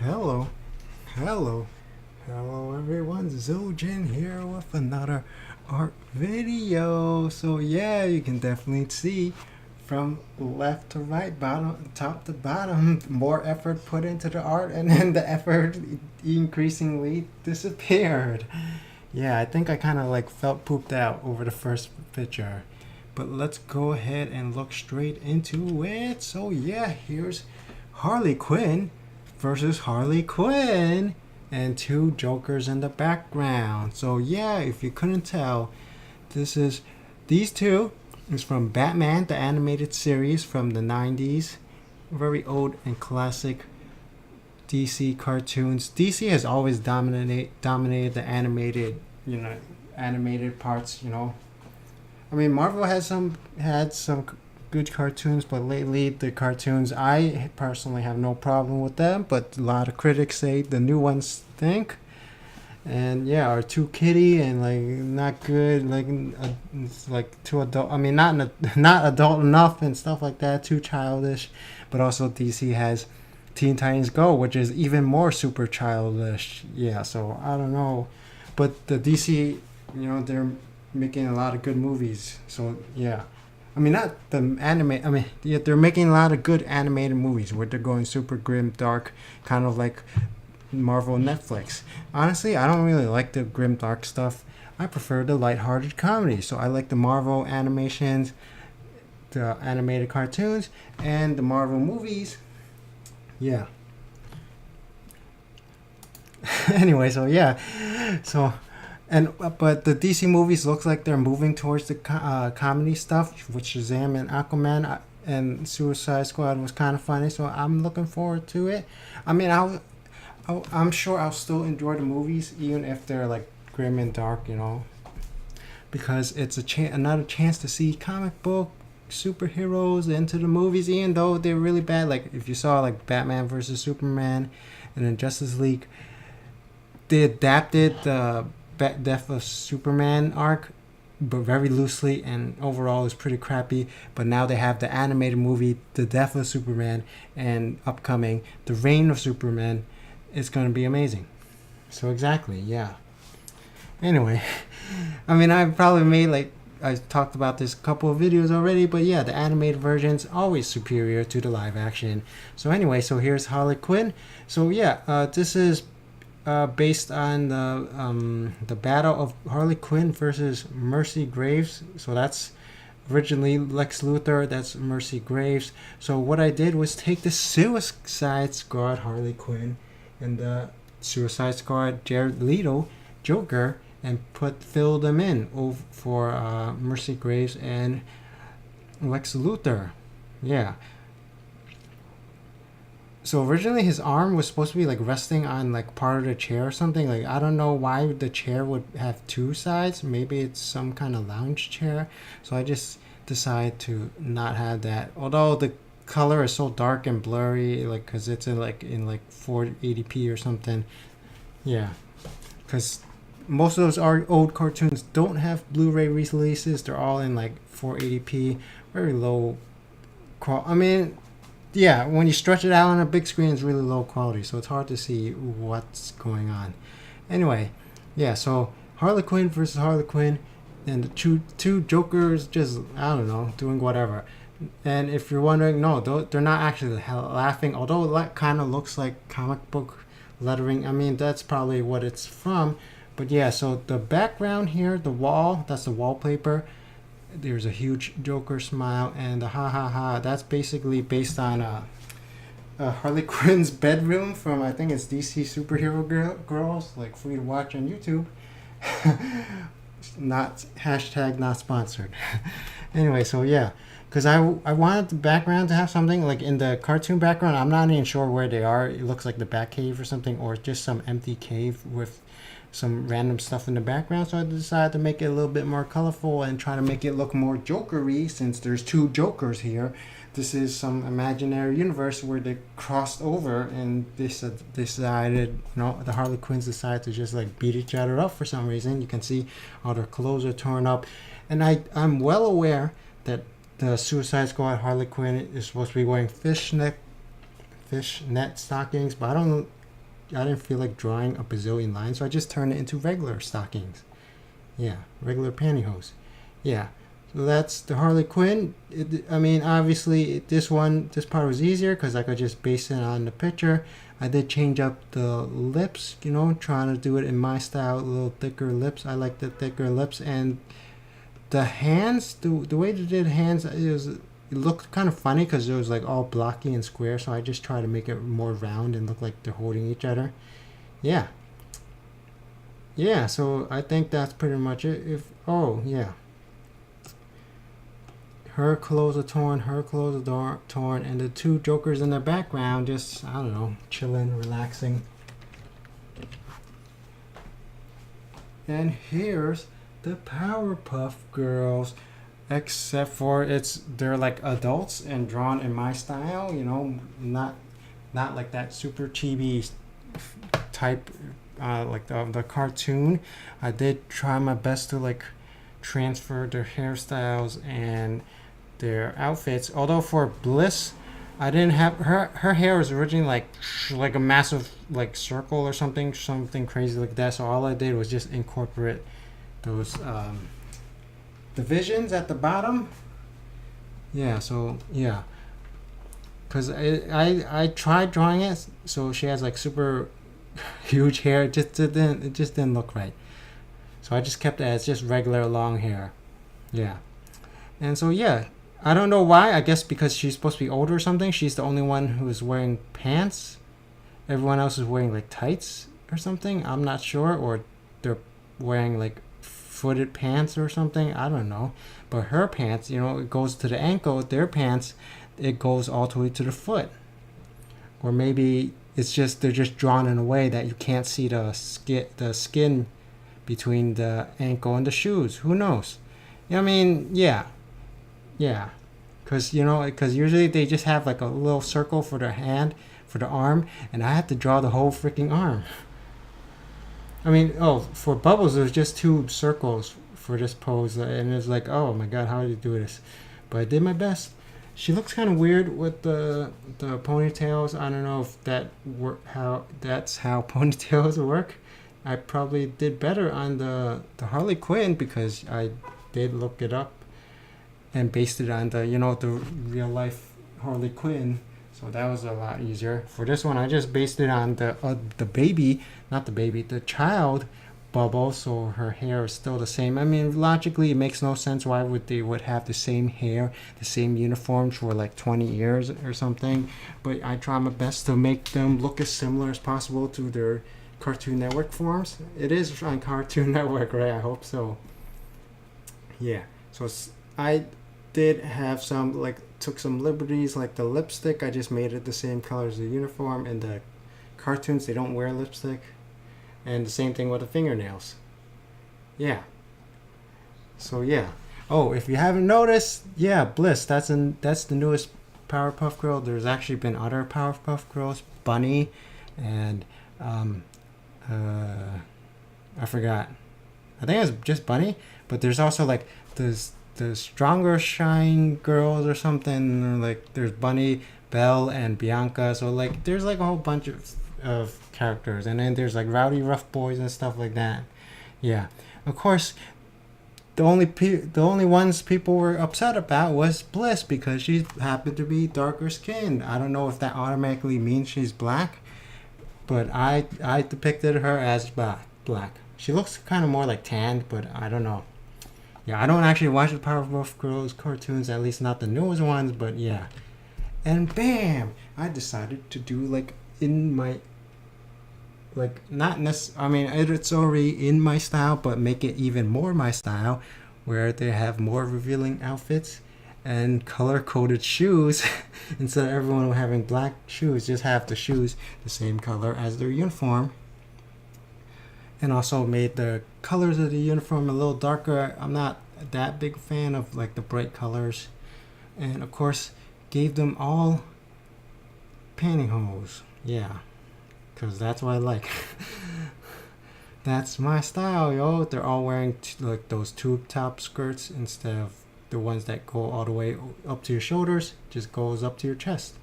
Hello, hello, hello everyone. Ziljin here with another art video. So yeah, you can definitely see from left to right, bottom, top to bottom, more effort put into the art, and then the effort increasingly disappeared. Yeah, I think I kind of like felt pooped out over the first picture. But let's go ahead and look straight into it. So yeah, here's Harley Quinn versus Harley Quinn and two Jokers in the background. So yeah, if you couldn't tell, this is these two is from Batman the animated series from the 90s. Very old and classic DC cartoons. DC has always dominated the animated parts, I mean, Marvel has had some good cartoons, but lately the cartoons I personally have no problem with them. But a lot of critics say the new ones stink, and yeah, are too kiddie and like not good, it's like too adult. I mean, not adult enough and stuff like that. Too childish, but also DC has Teen Titans Go, which is even more super childish. Yeah, so I don't know, but the DC, they're making a lot of good movies. So yeah, I mean not the anime. I mean yeah, they're making a lot of good animated movies where they're going super grim, dark, kind of like Marvel Netflix. Honestly, I don't really like the grim, dark stuff. I prefer the lighthearted comedy. So I like the Marvel animations, the animated cartoons, and the Marvel movies. Yeah. Anyway, so yeah, so and but the DC movies looks like they're moving towards the comedy stuff, which Shazam and Aquaman and Suicide Squad was kind of funny. So I'm looking forward to it. I mean, I'm sure I'll still enjoy the movies even if they're like grim and dark, because it's another chance to see comic book superheroes into the movies, even though they're really bad. Like if you saw like Batman versus Superman and then Justice League, they adapted the Death of Superman arc, but very loosely, and overall is pretty crappy. But now they have the animated movie, The Death of Superman, and upcoming The Reign of Superman. It's going to be amazing. So exactly, yeah. Anyway, I mean, I've probably made like I talked about this a couple of videos already, but yeah, the animated version's always superior to the live action. So anyway, so here's Harley Quinn. So yeah, this is based on the battle of Harley Quinn versus Mercy Graves. So that's originally Lex Luthor. That's Mercy Graves. So what I did was take the Suicide Squad Harley Quinn and the Suicide Squad Jared Leto Joker and fill them in for Mercy Graves and Lex Luthor. Yeah. So originally his arm was supposed to be like resting on like part of the chair or something. Like I don't know why the chair would have two sides. Maybe it's some kind of lounge chair. So I just decided to not have that. Although the color is so dark and blurry, like because it's in 480p or something. Yeah, because most of those old cartoons don't have Blu-ray releases. They're all in like 480p, very low quality. I mean, yeah, when you stretch it out on a big screen, it's really low quality, so it's hard to see what's going on. Anyway, yeah, so Harley Quinn versus Harley Quinn, and the two Jokers just, I don't know, doing whatever. And if you're wondering, no, they're not actually laughing, although it kind of looks like comic book lettering. I mean, that's probably what it's from. But yeah, so the background here, the wall, that's the wallpaper. There's a huge Joker smile, and the ha ha ha. That's basically based on Harley Quinn's bedroom from, I think it's DC Superhero Girls, like free to watch on YouTube. Not hashtag not sponsored. Anyway, so yeah, because I wanted the background to have something like in the cartoon background. I'm not even sure where they are. It looks like the Batcave or something, or just some empty cave with some random stuff in the background. So I decided to make it a little bit more colorful and try to make it look more Jokery, since there's two Jokers here. This is some imaginary universe where they crossed over and they decided, the Harley Quinns decided to just like beat each other up for some reason. You can see all their clothes are torn up, and I'm well aware that the Suicide Squad Harley Quinn is supposed to be wearing fishnet stockings, but I don't I didn't feel like drawing a bazillion lines, so I just turned it into regular stockings. Yeah, regular pantyhose. Yeah. So that's the Harley Quinn. I mean, obviously, this part was easier because I could just base it on the picture. I did change up the lips, trying to do it in my style, a little thicker lips. I like the thicker lips. And the hands, the way they did hands, it looked kind of funny because it was like all blocky and square. So I just tried to make it more round and look like they're holding each other. Yeah. Yeah, so I think that's pretty much it. Oh, yeah. Her clothes are torn, torn, and the two jokers in the background just, I don't know, chilling, relaxing. And here's the Powerpuff Girls, except for they're like adults and drawn in my style, not like that super chibi type, like the cartoon. I did try my best to like transfer their hairstyles and their outfits. Although for Bliss, I didn't have her hair was originally like a massive like circle or something crazy like that. So all I did was just incorporate those divisions at the bottom. Yeah. So yeah, because I tried drawing it so she has like super huge hair. It just didn't look right. So I just kept it as just regular long hair. Yeah. And so yeah, I don't know why. I guess because she's supposed to be older or something. She's the only one who is wearing pants. Everyone else is wearing like tights or something. I'm not sure. Or they're wearing like footed pants or something. I don't know. But her pants, it goes to the ankle. Their pants, it goes all the way to the foot. Or maybe it's just they're just drawn in a way that you can't see the skin between the ankle and the shoes. Who knows? I mean, yeah. Because usually they just have like a little circle for their hand, for the arm, and I had to draw the whole freaking arm. I mean, for Bubbles, it was just 2 circles for this pose, and it's like, oh my god, how did you do this? But I did my best. She looks kind of weird with the ponytails. I don't know if that's how ponytails work. I probably did better on the Harley Quinn because I did look it up and based it on the real life Harley Quinn, so that was a lot easier. For this one, I just based it on the child Bubble, so her hair is still the same. I mean, logically, it makes no sense why they would have the same hair, the same uniforms for like 20 years or something. But I try my best to make them look as similar as possible to their Cartoon Network forms. It is on Cartoon Network, right? I hope so. Yeah. So I did have took some liberties, like the lipstick. I just made it the same color as the uniform. And the cartoons, they don't wear lipstick. And the same thing with the fingernails. Yeah. So yeah. Oh, if you haven't noticed, yeah, Bliss. That's the newest Powerpuff Girl. There's actually been other Powerpuff Girls, Bunny, and I forgot. I think it was just Bunny, but there's also like the Stronger Shine Girls or something. Or like there's Bunny, Belle, and Bianca. So like there's like a whole bunch of characters, and then there's like Rowdy Rough Boys and stuff like that. Yeah, of course. The only ones people were upset about was Bliss because she happened to be darker skinned. I don't know if that automatically means she's black, but I depicted her as black. She looks kind of more like tanned, but I don't know. Yeah, I don't actually watch the Powerpuff Girls cartoons, at least not the newest ones, but yeah. And bam! I decided to do like in my not necessarily, I mean, it's already in my style, but make it even more my style, where they have more revealing outfits and color-coded shoes. Instead of everyone having black shoes, just have the shoes the same color as their uniform. And also made the colors of the uniform a little darker. I'm not that big fan of like the bright colors. And of course, gave them all pantyhose. Yeah. Because that's what I like. That's my style, yo. They're all wearing like those tube top skirts instead of the ones that go all the way up to your shoulders. Just goes up to your chest.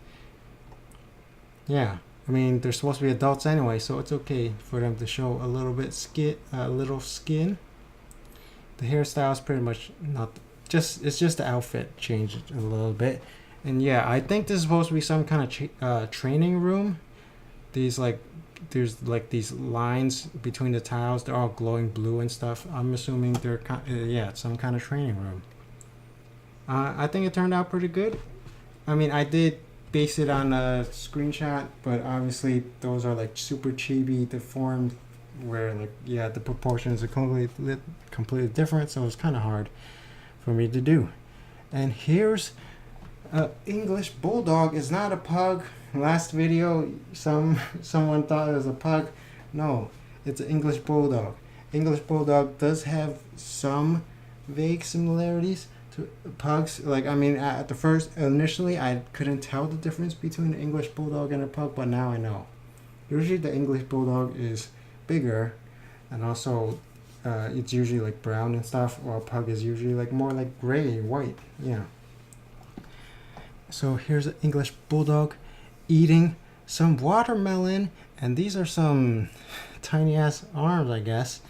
Yeah. I mean, they're supposed to be adults anyway, so it's okay for them to show a little bit little skin. The hairstyle is pretty much not it's just the outfit changed a little bit. And yeah, I think this is supposed to be some kind of training room. There's like these lines between the tiles. They're all glowing blue and stuff. I'm assuming they're it's some kind of training room. I think it turned out pretty good. I mean, I did base it on a screenshot, but obviously those are like super chibi deformed, where like the proportions are completely different. So it's kind of hard for me to do. And here's English Bulldog. Is not a pug. Last video, someone thought it was a pug. No, it's an English Bulldog. English Bulldog does have some vague similarities to pugs. Like, I mean, at the first, initially, I couldn't tell the difference between an English Bulldog and a pug, but now I know. Usually the English Bulldog is bigger, and also it's usually like brown and stuff, while a pug is usually like more like gray, white. Yeah. So here's an English Bulldog eating some watermelon, and these are some tiny ass arms, I guess.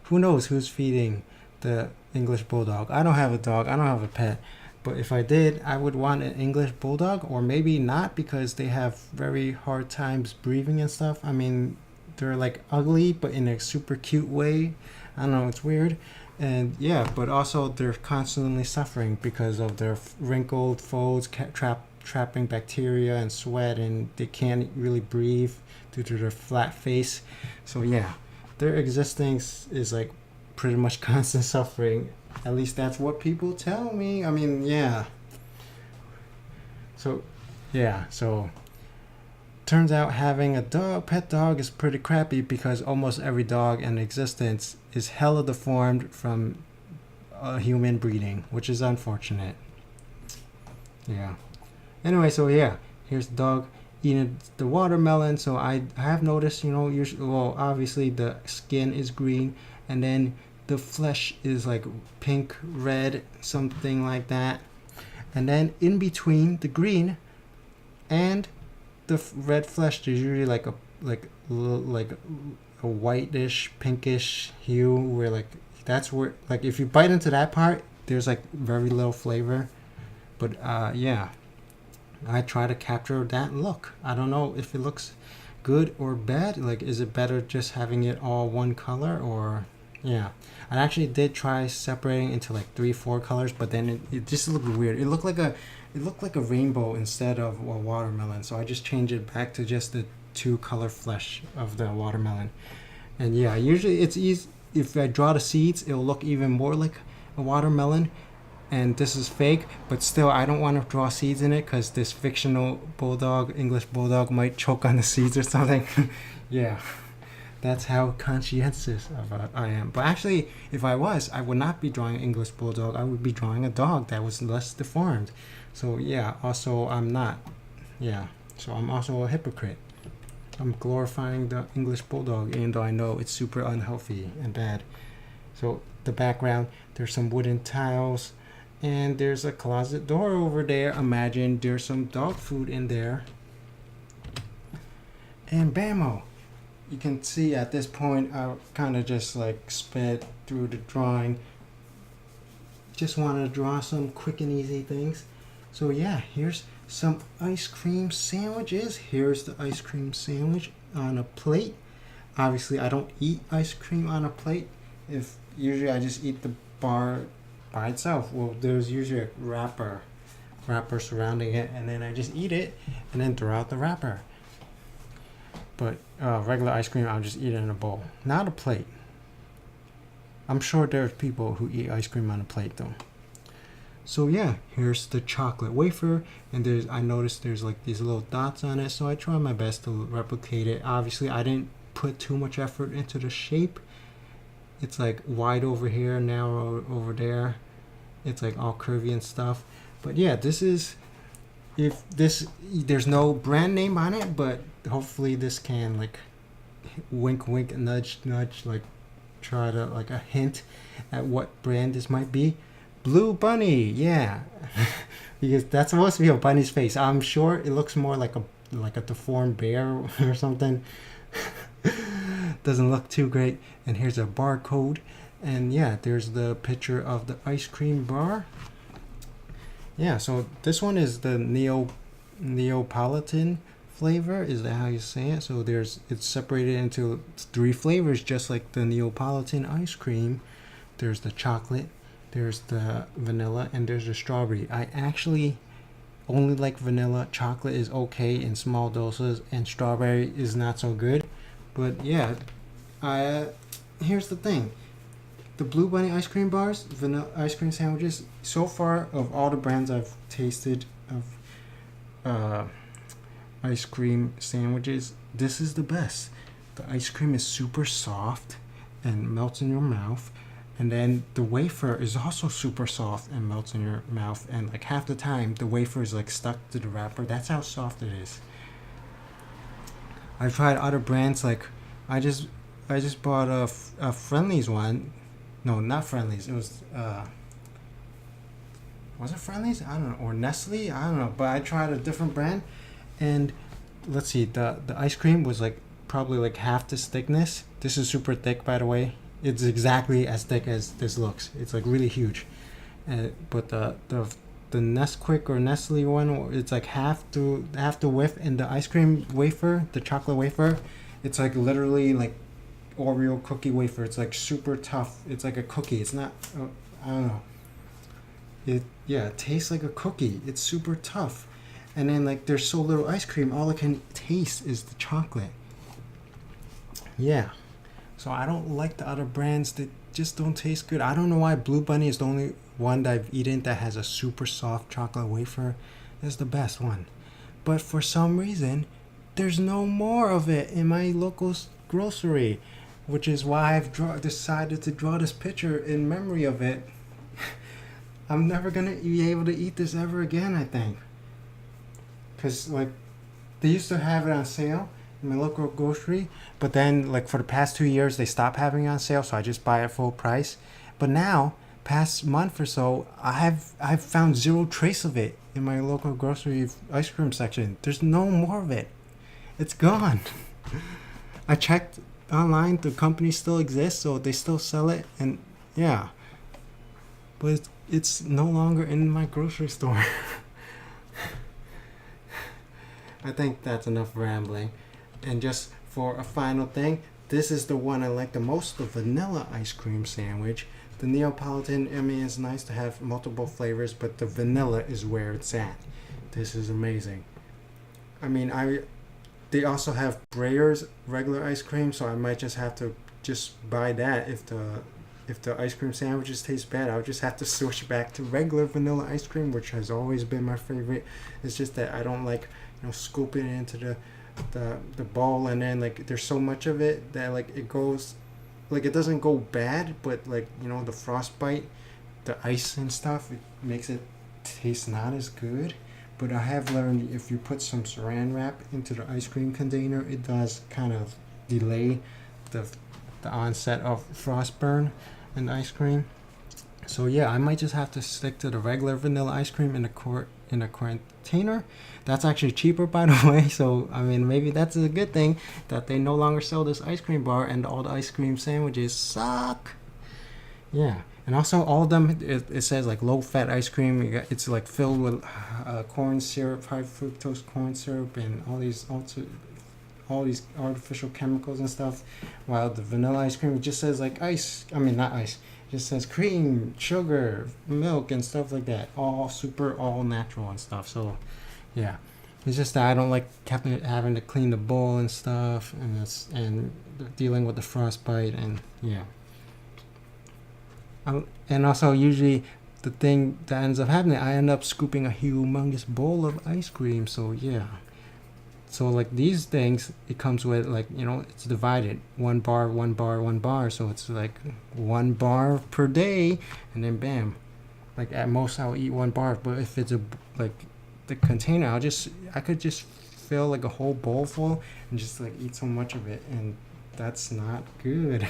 Who knows who's feeding the English Bulldog? I don't have a dog, I don't have a pet, but if I did, I would want an English Bulldog, or maybe not, because they have very hard times breathing and stuff. I mean, they're like ugly, but in a super cute way. I don't know, it's weird. And yeah, but also they're constantly suffering because of their wrinkled folds trapping bacteria and sweat, and they can't really breathe due to their flat face. So yeah, their existence is like pretty much constant suffering. At least that's what people tell me. I mean, yeah. So turns out having a pet dog is pretty crappy, because almost every dog in existence is hella deformed from human breeding, which is unfortunate. Yeah. Anyway, so yeah, here's the dog eating the watermelon. So I have noticed, obviously the skin is green, and then the flesh is like pink, red, something like that. And then in between the green and the red flesh, there's usually like a whitish, pinkish hue, where like that's where, like, if you bite into that part, there's like very little flavor. But yeah, I try to capture that look. I don't know if it looks good or bad. Like, is it better just having it all one color, or yeah? I actually did try separating into like 3-4 colors, but then it just looked weird. It looked like a rainbow instead of a watermelon. So I just changed it back to just the 2-color flesh of the watermelon. And yeah, usually it's easy. If I draw the seeds, it will look even more like a watermelon. And this is fake, but still, I don't want to draw seeds in it, because this fictional bulldog, English Bulldog, might choke on the seeds or something. Yeah, that's how conscientious I am. But actually, if I would not be drawing an English Bulldog. I would be drawing a dog that was less deformed. So yeah, also I'm not. Yeah, so I'm also a hypocrite. I'm glorifying the English Bulldog, even though I know it's super unhealthy and bad. So the background, there's some wooden tiles, and there's a closet door over there. Imagine there's some dog food in there. And bammo! You can see at this point, I kind of just like sped through the drawing. Just wanted to draw some quick and easy things. So yeah, here's some ice cream sandwiches. Here's the ice cream sandwich on a plate. Obviously, I don't eat ice cream on a plate. Usually I just eat the bar by itself. Well, there's usually a wrapper surrounding it, and then I just eat it and then throw out the wrapper. But regular ice cream, I'll just eat it in a bowl, not a plate. I'm sure there's people who eat ice cream on a plate though. So yeah, here's the chocolate wafer, and I noticed there's like these little dots on it, so I try my best to replicate it. Obviously, I didn't put too much effort into the shape. It's like wide over here, narrow over there. It's like all curvy and stuff. But yeah, there's no brand name on it, but hopefully this can like wink wink, nudge nudge, like try to like a hint at what brand this might be. Blue Bunny, yeah. Because that's supposed to be a bunny's face. I'm sure it looks more like a like a deformed bear or something. Doesn't look too great. And here's a barcode. And yeah, there's the picture of the ice cream bar. Yeah, so this one is the Neapolitan flavor. Is that how you say it? So it's separated into 3 flavors, just like the Neapolitan ice cream. There's the chocolate, there's the vanilla, and there's the strawberry. I actually only like vanilla. Chocolate is okay in small doses, and strawberry is not so good. But yeah, here's the thing. The Blue Bunny ice cream bars, vanilla ice cream sandwiches, so far of all the brands I've tasted of ice cream sandwiches, this is the best. The ice cream is super soft and melts in your mouth. And then the wafer is also super soft and melts in your mouth. And like half the time, the wafer is like stuck to the wrapper. That's how soft it is. I've tried other brands, like I just bought a Friendly's one. No, not Friendly's. It was it Friendly's? I don't know. Or Nestle? I don't know. But I tried a different brand, and let's see. The ice cream was like probably like half this thickness. This is super thick, by the way. It's exactly as thick as this looks. It's like really huge. But the Nesquik or Nestle one, it's like half the width, and the ice cream wafer, the chocolate wafer, it's like literally like Oreo cookie wafer. It's like super tough. It's like a cookie. It's not. I don't know. It tastes like a cookie. It's super tough, and then like there's so little ice cream. All I can taste is the chocolate. Yeah, so I don't like the other brands that just don't taste good. I don't know why Blue Bunny is the only one that I've eaten that has a super soft chocolate wafer. It's the best one, but for some reason, there's no more of it in my local grocery, which is why I've decided to draw this picture in memory of it. I'm never gonna be able to eat this ever again, I think, because like they used to have it on sale in my local grocery, but then like for the past 2 years they stopped having it on sale, so I just buy it full price. But now, past month or so, I've found zero trace of it in my local grocery ice cream section. There's no more of it. It's gone. I checked online, the company still exists, so they still sell it, and yeah, but it's no longer in my grocery store. I think that's enough rambling. And just for a final thing, this is the one I like the most, the vanilla ice cream sandwich. The Neapolitan, I mean, it's nice to have multiple flavors, but the vanilla is where it's at. This is amazing. I mean, they also have Breyer's regular ice cream, so I might just have to just buy that. If the ice cream sandwiches taste bad, I'll just have to switch back to regular vanilla ice cream, which has always been my favorite. It's just that I don't like, scooping it into the bowl, and then like there's so much of it that like it goes, like it doesn't go bad, but like the frostbite, the ice and stuff, it makes it taste not as good. But I have learned if you put some saran wrap into the ice cream container, it does kind of delay the onset of frost burn in the ice cream. So yeah, I might just have to stick to the regular vanilla ice cream in a container. That's actually cheaper, by the way. So I mean, maybe that's a good thing that they no longer sell this ice cream bar, and all the ice cream sandwiches suck. Yeah. And also, all of them, it says like low-fat ice cream. It's like filled with corn syrup, high fructose corn syrup, and all these artificial chemicals and stuff. While the vanilla ice cream, it just says like ice. I mean, not ice. It just says cream, sugar, milk, and stuff like that. All natural and stuff. So, yeah. It's just that I don't like having to clean the bowl and stuff, and dealing with the frostbite, and yeah. And also, usually, the thing that ends up happening, I end up scooping a humongous bowl of ice cream. So yeah. So like these things, it comes with like it's divided, 1 bar, 1 bar, 1 bar. So it's like 1 bar per day, and then bam, like at most I'll eat 1 bar. But if it's like the container, I could just fill like a whole bowl full and just like eat so much of it, and that's not good.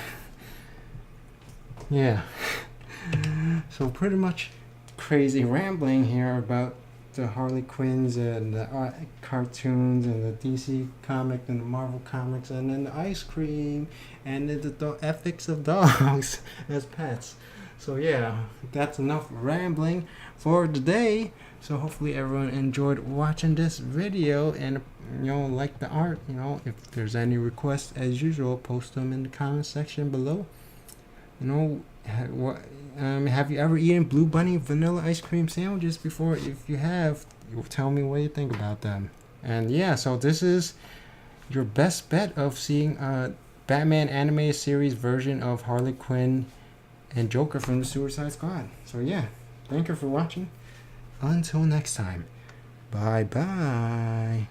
Yeah. So pretty much crazy rambling here about the Harley Quinns and the cartoons and the DC comic and the Marvel comics, and then the ice cream and then the ethics of dogs as pets. So yeah, that's enough rambling for today. So hopefully everyone enjoyed watching this video and like the art. If there's any requests, as usual, post them in the comment section below. Have you ever eaten Blue Bunny vanilla ice cream sandwiches before? If you have, tell me what you think about them. And yeah, so this is your best bet of seeing a Batman animated series version of Harley Quinn and Joker from the Suicide Squad. So yeah, thank you for watching. Until next time, bye.